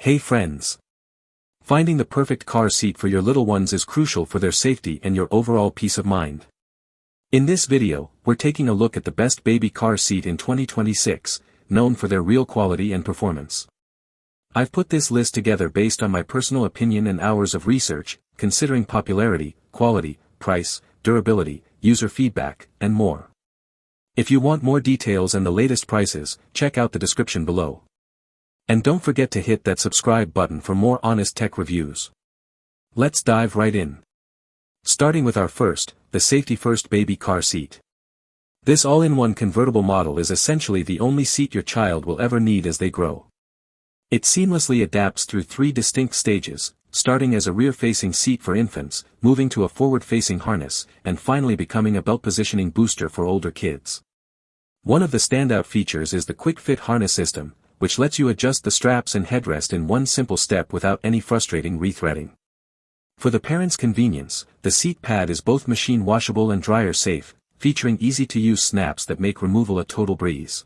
Hey friends! Finding the perfect car seat for your little ones is crucial for their safety and your overall peace of mind. In this video, we're taking a look at the best baby car seat in 2026, known for their real quality and performance. I've put this list together based on my personal opinion and hours of research, considering popularity, quality, price, durability, user feedback, and more. If you want more details and the latest prices, check out the description below. And don't forget to hit that subscribe button for more honest tech reviews. Let's dive right in. Starting with our first, the Safety First Baby Car Seat. This all-in-one convertible model is essentially the only seat your child will ever need as they grow. It seamlessly adapts through three distinct stages, starting as a rear-facing seat for infants, moving to a forward-facing harness, and finally becoming a belt-positioning booster for older kids. One of the standout features is the quick-fit harness system, which lets you adjust the straps and headrest in one simple step without any frustrating rethreading. For the parent's convenience, the seat pad is both machine washable and dryer safe, featuring easy-to-use snaps that make removal a total breeze.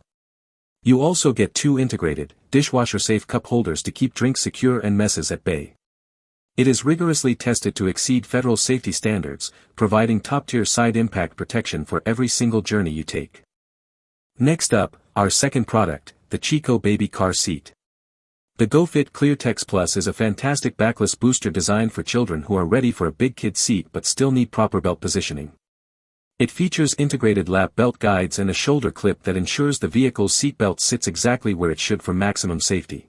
You also get two integrated, dishwasher-safe cup holders to keep drinks secure and messes at bay. It is rigorously tested to exceed federal safety standards, providing top-tier side impact protection for every single journey you take. Next up, our second product, the Chicco Baby Car Seat. The GoFit ClearTex Plus is a fantastic backless booster designed for children who are ready for a big kid seat but still need proper belt positioning. It features integrated lap belt guides and a shoulder clip that ensures the vehicle's seat belt sits exactly where it should for maximum safety.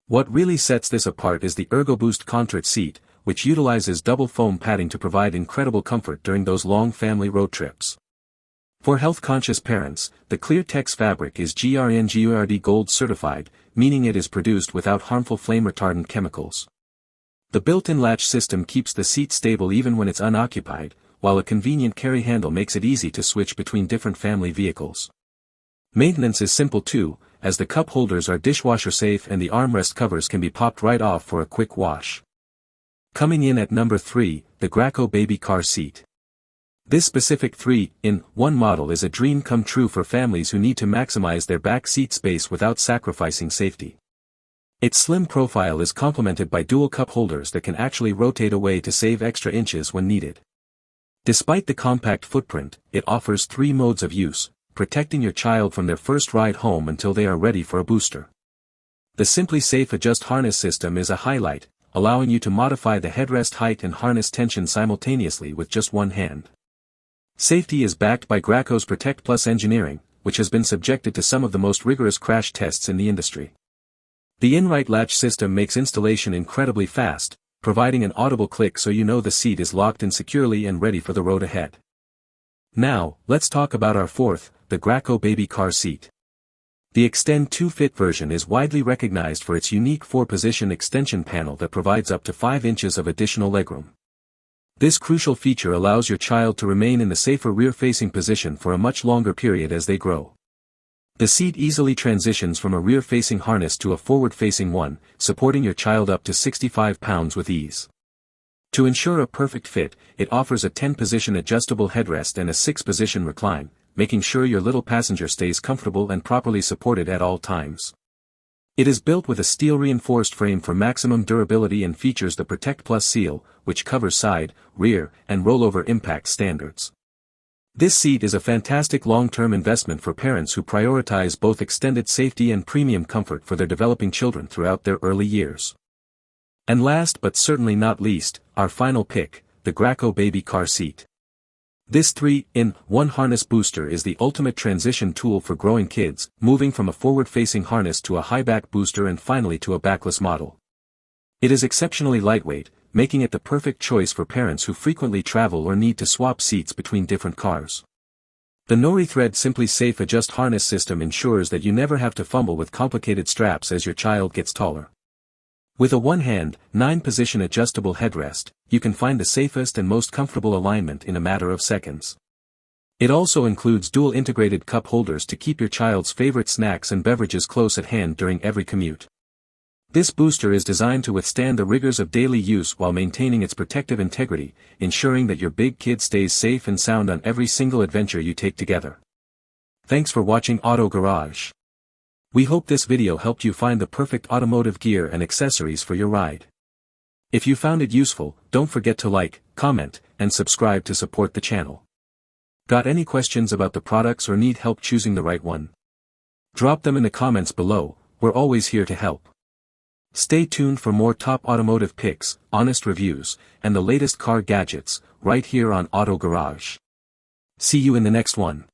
What really sets this apart is the ErgoBoost Contoured seat, which utilizes double foam padding to provide incredible comfort during those long family road trips. For health-conscious parents, the ClearTex fabric is GRN/GURD Gold certified, meaning it is produced without harmful flame-retardant chemicals. The built-in latch system keeps the seat stable even when it's unoccupied, while a convenient carry handle makes it easy to switch between different family vehicles. Maintenance is simple too, as the cup holders are dishwasher-safe and the armrest covers can be popped right off for a quick wash. Coming in at number 3, the Graco Baby Car Seat. This specific 3-in-1 model is a dream come true for families who need to maximize their back seat space without sacrificing safety. Its slim profile is complemented by dual cup holders that can actually rotate away to save extra inches when needed. Despite the compact footprint, it offers 3 modes of use, protecting your child from their first ride home until they are ready for a booster. The Simply Safe Adjust harness system is a highlight, allowing you to modify the headrest height and harness tension simultaneously with just one hand. Safety is backed by Graco's Protect Plus engineering, which has been subjected to some of the most rigorous crash tests in the industry. The in-right latch system makes installation incredibly fast, providing an audible click so you know the seat is locked in securely and ready for the road ahead. Now, let's talk about our fourth, the Graco Baby Car Seat. The Extend 2 Fit version is widely recognized for its unique 4-position extension panel that provides up to 5 inches of additional legroom. This crucial feature allows your child to remain in the safer rear-facing position for a much longer period as they grow. The seat easily transitions from a rear-facing harness to a forward-facing one, supporting your child up to 65 pounds with ease. To ensure a perfect fit, it offers a 10-position adjustable headrest and a 6-position recline, making sure your little passenger stays comfortable and properly supported at all times. It is built with a steel-reinforced frame for maximum durability and features the Protect Plus seal, which covers side, rear, and rollover impact standards. This seat is a fantastic long-term investment for parents who prioritize both extended safety and premium comfort for their developing children throughout their early years. And last but certainly not least, our final pick, the Graco Baby Car Seat. This 3-in-1 harness booster is the ultimate transition tool for growing kids, moving from a forward-facing harness to a high-back booster and finally to a backless model. It is exceptionally lightweight, making it the perfect choice for parents who frequently travel or need to swap seats between different cars. The no-rethread Simply Safe Adjust harness system ensures that you never have to fumble with complicated straps as your child gets taller. With a one-hand, 9-position adjustable headrest, you can find the safest and most comfortable alignment in a matter of seconds. It also includes dual integrated cup holders to keep your child's favorite snacks and beverages close at hand during every commute. This booster is designed to withstand the rigors of daily use while maintaining its protective integrity, ensuring that your big kid stays safe and sound on every single adventure you take together. Thanks for watching Auto Garage. We hope this video helped you find the perfect automotive gear and accessories for your ride. If you found it useful, don't forget to like, comment, and subscribe to support the channel. Got any questions about the products or need help choosing the right one? Drop them in the comments below, we're always here to help. Stay tuned for more top automotive picks, honest reviews, and the latest car gadgets, right here on Auto Garage. See you in the next one.